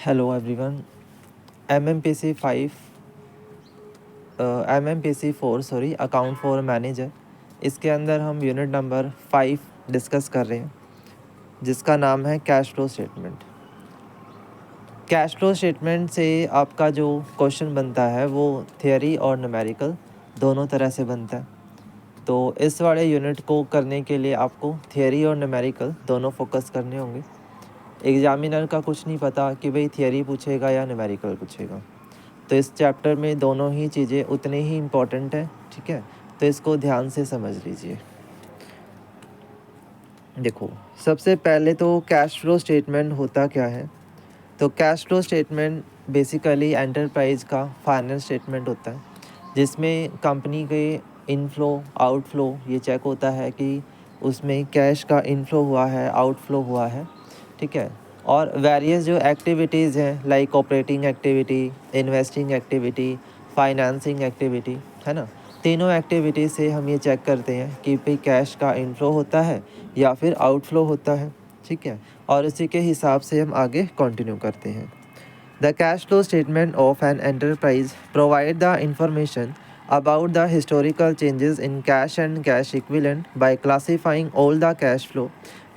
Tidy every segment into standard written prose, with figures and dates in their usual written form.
Hello everyone. MMPC 5 MMPC 4 sorry account for manager, इसके अंदर हम यूनिट नंबर 5 डिस्कस कर रहे हैं जिसका नाम है cash flow statement. Cash flow statement से आपका जो क्वेश्चन बनता है वो थियरी और न्यूमेरिकल दोनों तरह से बनता है। तो इस वाले यूनिट को करने के लिए आपको थियरी और न्यूमेरिकल दोनों फोकस करने होंगे। एग्जामिनर का कुछ नहीं पता कि भाई थियरी पूछेगा या न्यूमेरिकल पूछेगा, तो इस चैप्टर में दोनों ही चीज़ें उतनी ही इम्पॉर्टेंट है। ठीक है, तो इसको ध्यान से समझ लीजिए। देखो, सबसे पहले तो कैश फ्लो स्टेटमेंट होता क्या है। तो cash flow statement basically enterprise का फाइनेंस स्टेटमेंट होता है जिसमें कंपनी के इनफ्लो आउटफ्लो ये चेक होता है कि उसमें कैश का इनफ्लो हुआ है, आउटफ्लो हुआ है। ठीक है, और वेरियस जो एक्टिविटीज़ हैं like operating activity, investing activity, financing activity, है ना, तीनों एक्टिविटी से हम ये चेक करते हैं कि भाई कैश का इनफ्लो होता है या फिर आउटफ्लो होता है। ठीक है, और इसी के हिसाब से हम आगे कंटिन्यू करते हैं। The cash flow statement of an enterprise provide the information about the historical changes in cash and cash equivalent by classifying all the cash flow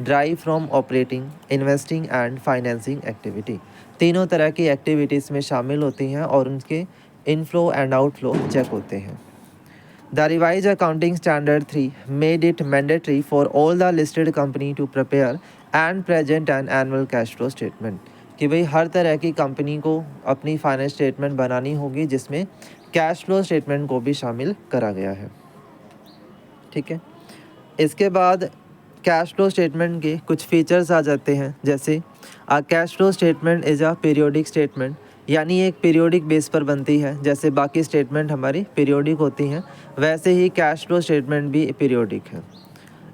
derived from operating, investing and financing activity। तीनों तरह की activities में शामिल होती हैं और उनके inflow and outflow check होते हैं। The revised accounting standard 3 made it mandatory for all the listed company to prepare and present an annual cash flow statement। कि भाई हर तरह की कंपनी को अपनी फाइनेंस स्टेटमेंट बनानी होगी जिसमें कैश फ्लो स्टेटमेंट को भी शामिल करा गया है। ठीक है, इसके बाद कैश फ्लो स्टेटमेंट के कुछ फीचर्स आ जाते हैं, जैसे cash flow statement is a periodic statement, यानी एक पीरियोडिक बेस पर बनती है। जैसे बाकी स्टेटमेंट हमारी पीरियोडिक होती हैं वैसे ही कैश फ्लो स्टेटमेंट भी पीरियोडिक है।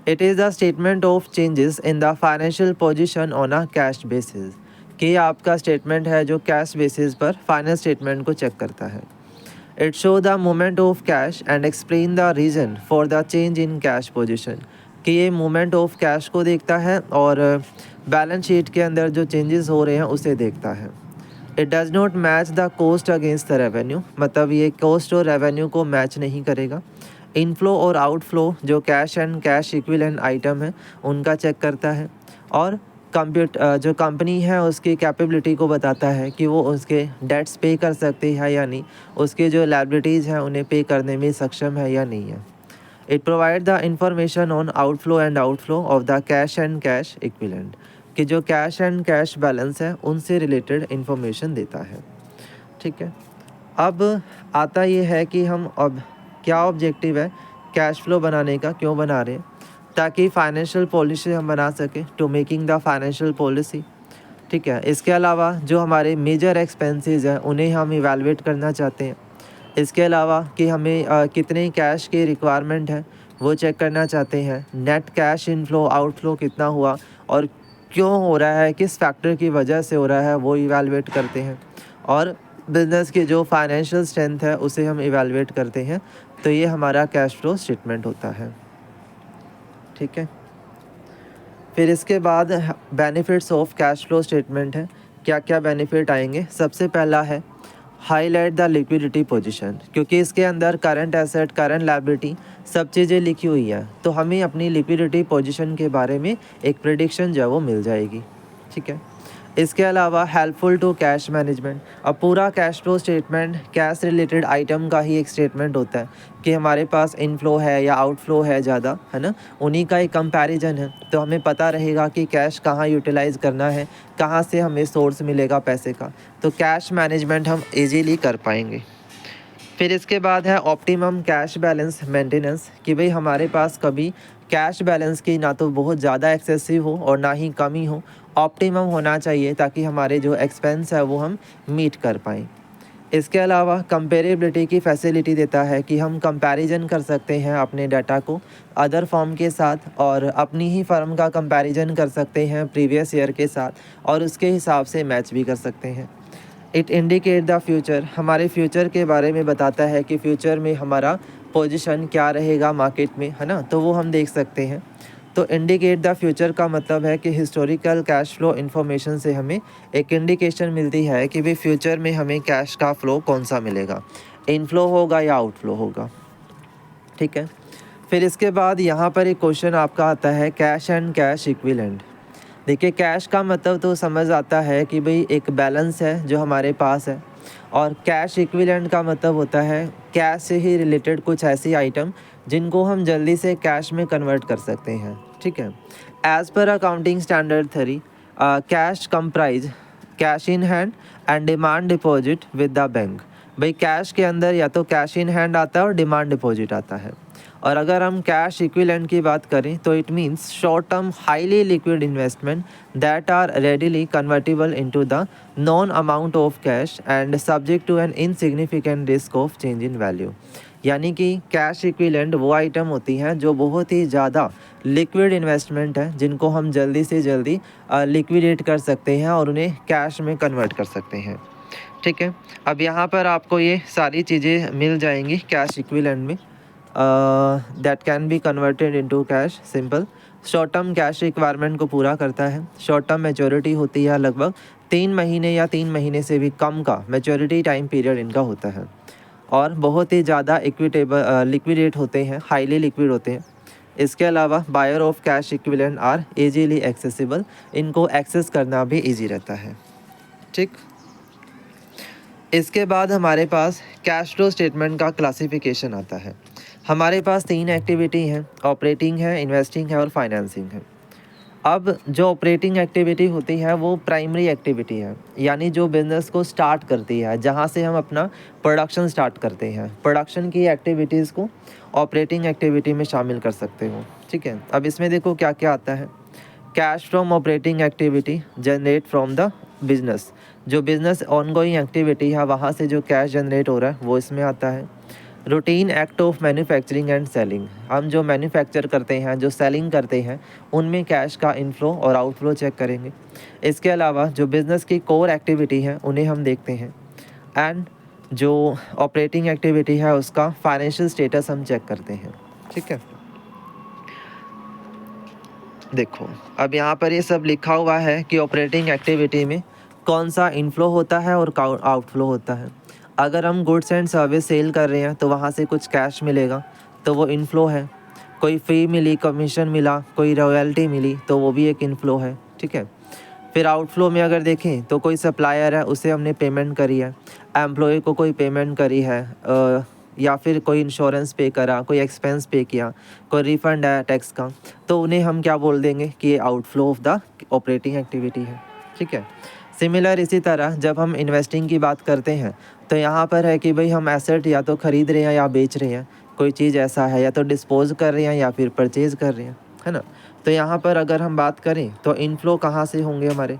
It is the statement of changes in the financial position on a cash basis, कि आपका स्टेटमेंट है जो कैश बेसिस पर फाइनेंस स्टेटमेंट को चेक करता है। It show the movement of cash and explain the reason for the change in cash position, कि ये मूवमेंट ऑफ कैश को देखता है और बैलेंस शीट के अंदर जो चेंजेस हो रहे हैं उसे देखता है। It does not match the cost against the revenue, मतलब ये कॉस्ट और रेवेन्यू को मैच नहीं करेगा। इनफ्लो और आउटफ्लो जो cash and cash equivalent item है उनका चेक करता है, और जो कंपनी है उसकी कैपेबिलिटी को बताता है कि वो उसके डेट्स पे कर सकती है या नहीं, उसके जो लायबिलिटीज़ हैं उन्हें पे करने में सक्षम है या नहीं है। It provide the information on outflow and outflow of the cash and cash equivalent, कि जो कैश एंड कैश बैलेंस है उनसे रिलेटेड इन्फॉर्मेशन देता है। ठीक है, अब आता ये है कि हम अब क्या ऑब्जेक्टिव है कैश फ्लो बनाने का, क्यों बना रहे हैं, ताकि फाइनेंशियल पॉलिसी हम बना सकें, to making the financial policy. ठीक है, इसके अलावा जो हमारे मेजर एक्सपेंसेस हैं उन्हें हम इवैल्यूएट करना चाहते हैं। इसके अलावा कि हमें कितने कैश की रिक्वायरमेंट है वो चेक करना चाहते हैं। नेट कैश इनफ्लो आउटफ्लो कितना हुआ और क्यों हो रहा है, किस फैक्टर की वजह से हो रहा है वो इवैल्यूएट करते हैं। और बिजनेस की जो फाइनेंशियल स्ट्रेंथ है उसे हम इवैल्यूएट करते हैं। तो ये हमारा कैश फ्लो स्टेटमेंट होता है। ठीक है, फिर इसके बाद benefits of cash flow statement है। क्या क्या बेनिफिट आएंगे, सबसे पहला है हाईलाइट द लिक्विडिटी पोजीशन, क्योंकि इसके अंदर करंट एसेट, करंट लायबिलिटी सब चीज़ें लिखी हुई है, तो हमें अपनी लिक्विडिटी पोजीशन के बारे में एक प्रेडिक्शन जो है वो मिल जाएगी। ठीक है, इसके अलावा हेल्पफुल टू कैश मैनेजमेंट। अब पूरा cash flow statement cash related item का ही एक स्टेटमेंट होता है कि हमारे पास इनफ्लो है या आउटफ्लो है ज़्यादा, है ना, उन्हीं का एक कंपैरिजन है। तो हमें पता रहेगा कि कैश कहाँ यूटिलाइज़ करना है, कहाँ से हमें सोर्स मिलेगा पैसे का, तो कैश मैनेजमेंट हम इजीली कर पाएंगे। फिर इसके बाद है ऑप्टिमम कैश बैलेंस मेंटेनेंस, कि भाई हमारे पास कभी कैश बैलेंस की ना तो बहुत ज़्यादा एक्सेसिव हो और ना ही कमी हो, ऑप्टिमम होना चाहिए ताकि हमारे जो एक्सपेंस है वो हम मीट कर पाएँ। इसके अलावा कंपेरेबिलिटी की फैसिलिटी देता है कि हम कंपैरिजन कर सकते हैं अपने डाटा को अदर फर्म के साथ, और अपनी ही फर्म का कंपैरिजन कर सकते हैं प्रीवियस ईयर के साथ और उसके हिसाब से मैच भी कर सकते हैं। इट इंडिकेट द फ्यूचर, हमारे फ्यूचर के बारे में बताता है कि फ्यूचर में हमारा पोजीशन क्या रहेगा मार्केट में, है ना, तो वो हम देख सकते हैं। तो इंडिकेट द फ्यूचर का मतलब है कि हिस्टोरिकल कैश फ्लो इन्फॉर्मेशन से हमें एक इंडिकेशन मिलती है कि भाई फ्यूचर में हमें कैश का फ्लो कौन सा मिलेगा, इनफ्लो होगा या आउटफ्लो होगा। ठीक है, फिर इसके बाद यहाँ पर एक क्वेश्चन आपका आता है कैश एंड कैश इक्विवेलेंट। देखिए कैश का मतलब तो समझ आता है कि भाई एक बैलेंस है जो हमारे पास है, और कैश इक्विवेलेंट का मतलब होता है कैश से ही रिलेटेड कुछ ऐसी आइटम जिनको हम जल्दी से कैश में कन्वर्ट कर सकते हैं। ठीक है, as per accounting standard 3 cash comprise cash in hand and demand deposit with the bank. भाई कैश के अंदर या तो कैश इन हैंड आता है और डिमांड डिपॉजिट आता है। और अगर हम कैश इक्विवेलेंट की बात करें तो it means short term highly liquid investment that are readily convertible into the known amount of cash and subject to an insignificant risk of change in value. यानी कि कैश इक्विवेलेंट वो item होती हैं जो बहुत ही ज़्यादा लिक्विड इन्वेस्टमेंट है, जिनको हम जल्दी से जल्दी लिक्विडेट कर सकते हैं और उन्हें कैश में कन्वर्ट कर सकते हैं। ठीक है, अब यहाँ पर आपको ये सारी चीज़ें मिल जाएंगी कैश इक्विवेलेंट में, that can be converted into cash. Simple short term cash requirement को पूरा करता है। शॉर्ट टर्म मैच्योरिटी होती है लगभग 3 महीने या 3 महीने से भी कम का मैच्योरिटी टाइम पीरियड इनका होता है, और बहुत ही ज़्यादा इक्विटेबल लिक्विडेट होते हैं, हाईली लिक्विड होते हैं। इसके अलावा buyer of cash equivalent are easily accessible, इनको एक्सेस करना भी इजी रहता है। ठीक, इसके बाद हमारे पास कैश फ्लो स्टेटमेंट का क्लासिफिकेशन आता है। हमारे पास 3 एक्टिविटी हैं, ऑपरेटिंग है, इन्वेस्टिंग है और फाइनेंसिंग है। अब जो ऑपरेटिंग एक्टिविटी होती है वो प्राइमरी एक्टिविटी है, यानी जो बिज़नेस को स्टार्ट करती है, जहाँ से हम अपना प्रोडक्शन स्टार्ट करते हैं। प्रोडक्शन की एक्टिविटीज़ को ऑपरेटिंग एक्टिविटी में शामिल कर सकते हो। ठीक है, अब इसमें देखो क्या क्या आता है। Cash from operating activity generate from the business, जो बिज़नेस ऑनगोइंग एक्टिविटी है वहाँ से जो कैश जनरेट हो रहा है वो इसमें आता है। Routine act of manufacturing and selling, हम जो मैन्युफैक्चर करते हैं, जो सेलिंग करते हैं, उनमें कैश का इनफ्लो और आउटफ्लो चेक करेंगे। इसके अलावा जो बिज़नेस की कोर एक्टिविटी है उन्हें हम देखते हैं, एंड जो ऑपरेटिंग एक्टिविटी है उसका फाइनेंशियल स्टेटस हम चेक करते हैं। ठीक है, देखो अब यहाँ पर ये सब लिखा हुआ है कि ऑपरेटिंग एक्टिविटी में कौन सा इनफ्लो होता है और आउटफ्लो होता है। अगर हम गुड्स एंड सर्विस सेल कर रहे हैं तो वहाँ से कुछ कैश मिलेगा तो वो इनफ्लो है। कोई फ़ी मिली, कमीशन मिला, कोई रॉयल्टी मिली तो वो भी एक इनफ्लो है। ठीक है, फिर आउटफ्लो में अगर देखें तो कोई सप्लायर है, उसे हमने पेमेंट करी है, एम्प्लॉय को कोई पेमेंट करी है, या फिर कोई इंश्योरेंस पे करा, कोई एक्सपेंस पे किया, कोई रिफ़ंड है टैक्स का, तो उन्हें हम क्या बोल देंगे कि ये outflow of the operating activity है। ठीक है, सिमिलर इसी तरह जब हम इन्वेस्टिंग की बात करते हैं तो यहाँ पर है कि भाई हम एसेट या तो ख़रीद रहे हैं या बेच रहे हैं, कोई चीज़ ऐसा है, या तो डिस्पोज कर रहे हैं या फिर परचेज़ कर रहे हैं, है ना। तो यहाँ पर अगर हम बात करें तो इनफ्लो कहाँ से होंगे हमारे,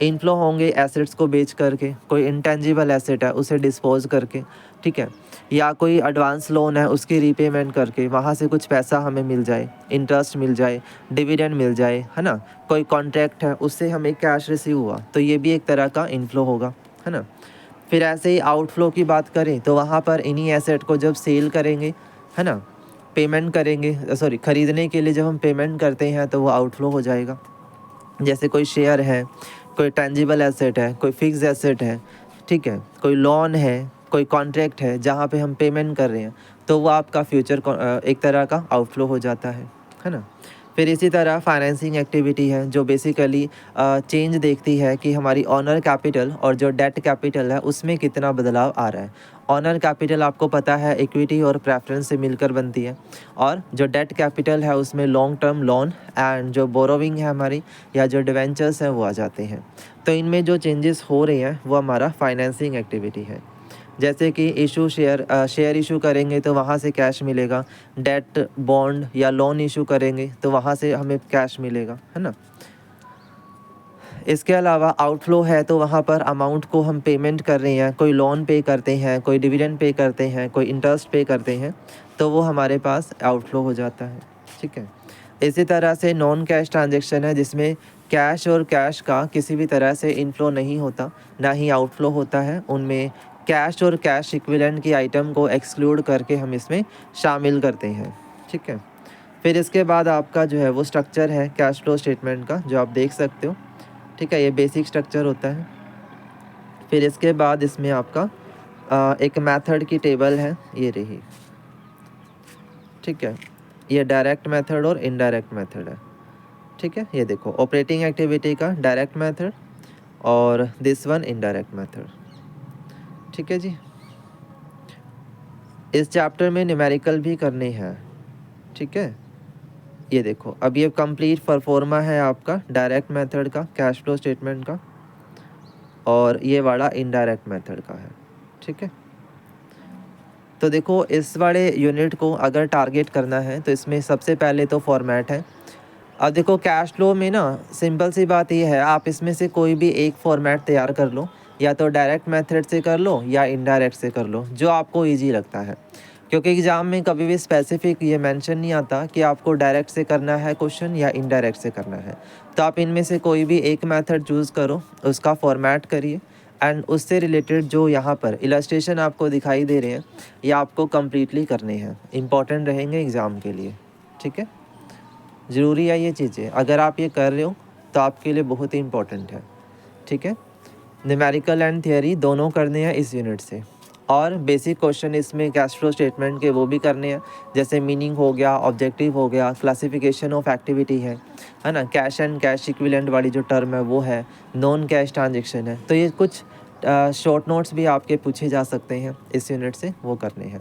इनफ्लो होंगे एसेट्स को बेच करके, कोई इंटेंजिबल एसेट है उसे डिस्पोज करके, ठीक है, या कोई एडवांस लोन है उसकी रीपेमेंट करके वहाँ से कुछ पैसा हमें मिल जाए, इंटरेस्ट मिल जाए, डिविडेंड मिल जाए, है ना। कोई कॉन्ट्रैक्ट है उससे हमें कैश रिसीव हुआ तो ये भी एक तरह का इनफ्लो होगा, है ना। फिर ऐसे ही आउटफ्लो की बात करें तो वहाँ पर इन्हीं एसेट को जब सेल करेंगे, है ना, पेमेंट करेंगे, ख़रीदने के लिए जब हम पेमेंट करते हैं तो वो आउटफ्लो हो जाएगा। जैसे कोई शेयर है, कोई टेंजिबल एसेट है, कोई फिक्स एसेट है, ठीक है, कोई लोन है, कोई कॉन्ट्रैक्ट है जहाँ पे हम पेमेंट कर रहे हैं, तो वो आपका फ्यूचर एक तरह का आउटफ्लो हो जाता है ना। फिर इसी तरह फाइनेंसिंग एक्टिविटी है जो बेसिकली चेंज देखती है कि हमारी ऑनर कैपिटल और जो डेट कैपिटल है उसमें कितना बदलाव आ रहा है। ऑनर कैपिटल आपको पता है इक्विटी और प्रेफरेंस से मिलकर बनती है, और जो डेट कैपिटल है उसमें लॉन्ग टर्म लोन एंड जो बोरोविंग है हमारी या जो डिवेंचर्स हैं वो आ जाते हैं। तो इनमें जो चेंजेस हो रहे हैं वो हमारा फाइनेंसिंग एक्टिविटी है। जैसे कि शेयर इशू करेंगे तो वहाँ से कैश मिलेगा, डेट बॉन्ड या लोन इशू करेंगे तो वहाँ से हमें कैश मिलेगा, है ना। इसके अलावा आउटफ्लो है तो वहाँ पर अमाउंट को हम पेमेंट कर रहे हैं, कोई लोन पे करते हैं, कोई डिविडेंड पे करते हैं, कोई इंटरेस्ट पे करते हैं, तो वो हमारे पास आउटफ्लो हो जाता है। ठीक है, इसी तरह से नॉन कैश ट्रांजैक्शन है जिसमें कैश और कैश का किसी भी तरह से इनफ्लो नहीं होता, ना ही आउटफ्लो होता है। उनमें कैश और कैश इक्विवेलेंट की आइटम को एक्सक्लूड करके हम इसमें शामिल करते हैं। ठीक है, फिर इसके बाद आपका जो है वो स्ट्रक्चर है कैश फ्लो स्टेटमेंट का, जो आप देख सकते हो। ठीक है, ये बेसिक स्ट्रक्चर होता है। फिर इसके बाद इसमें आपका एक मेथड की टेबल है, ये रही। ठीक है, ये डायरेक्ट मेथड और इनडायरेक्ट मेथड है। ठीक है, ये देखो ऑपरेटिंग एक्टिविटी का डायरेक्ट मेथड और दिस वन इनडायरेक्ट मेथड। ठीक है जी, इस चैप्टर में न्यूमेरिकल भी करनी है। ठीक है, ये देखो अब ये कंप्लीट परफॉर्मा है आपका डायरेक्ट मेथड का कैश फ्लो स्टेटमेंट का, और ये वाला इनडायरेक्ट मेथड का है। ठीक है, तो देखो इस वाले यूनिट को अगर टारगेट करना है तो इसमें सबसे पहले तो फॉर्मेट है। अब देखो कैश फ्लो में ना सिंपल सी बात ये है, आप इसमें से कोई भी एक फॉर्मेट तैयार कर लो, या तो डायरेक्ट मेथड से कर लो या इनडायरेक्ट से कर लो, जो आपको इजी लगता है। क्योंकि एग्ज़ाम में कभी भी स्पेसिफिक ये मेंशन नहीं आता कि आपको डायरेक्ट से करना है क्वेश्चन या इनडायरेक्ट से करना है। तो आप इनमें से कोई भी एक मेथड चूज़ करो, उसका फॉर्मेट करिए, एंड उससे रिलेटेड जो यहाँ पर इलस्ट्रेशन आपको दिखाई दे रहे हैं ये आपको कम्प्लीटली करने हैं, इंपॉर्टेंट रहेंगे एग्ज़ाम के लिए। ठीक है, ज़रूरी है ये चीज़ें, अगर आप ये कर रहे हो तो आपके लिए बहुत ही इंपॉर्टेंट है। ठीक है, न्यूमेरिकल एंड थियरी दोनों करने हैं इस यूनिट से, और बेसिक क्वेश्चन इसमें कैश फ्लो स्टेटमेंट के वो भी करने हैं, जैसे मीनिंग हो गया, ऑब्जेक्टिव हो गया, क्लासिफिकेशन ऑफ एक्टिविटी है ना, कैश एंड कैश इक्विवेलेंट वाली जो टर्म है वो है, नॉन कैश ट्रांजेक्शन है। तो ये कुछ शॉर्ट नोट्स भी आपके पूछे जा सकते हैं इस यूनिट से, वो करने हैं।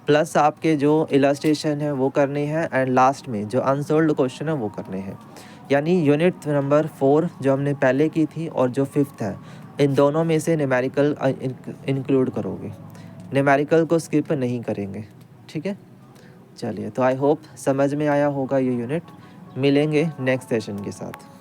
प्लस आपके जो इलस्ट्रेशन है वो करने हैं, एंड लास्ट में जो अनसोल्व्ड क्वेश्चन है वो करने हैं। यानी यूनिट नंबर 4 जो हमने पहले की थी और जो 5th है, इन दोनों में से न्यूमेरिकल इंक्लूड करोगे, न्यूमेरिकल को स्किप नहीं करेंगे। ठीक है, चलिए, तो आई होप समझ में आया होगा ये यूनिट। मिलेंगे नेक्स्ट सेशन के साथ।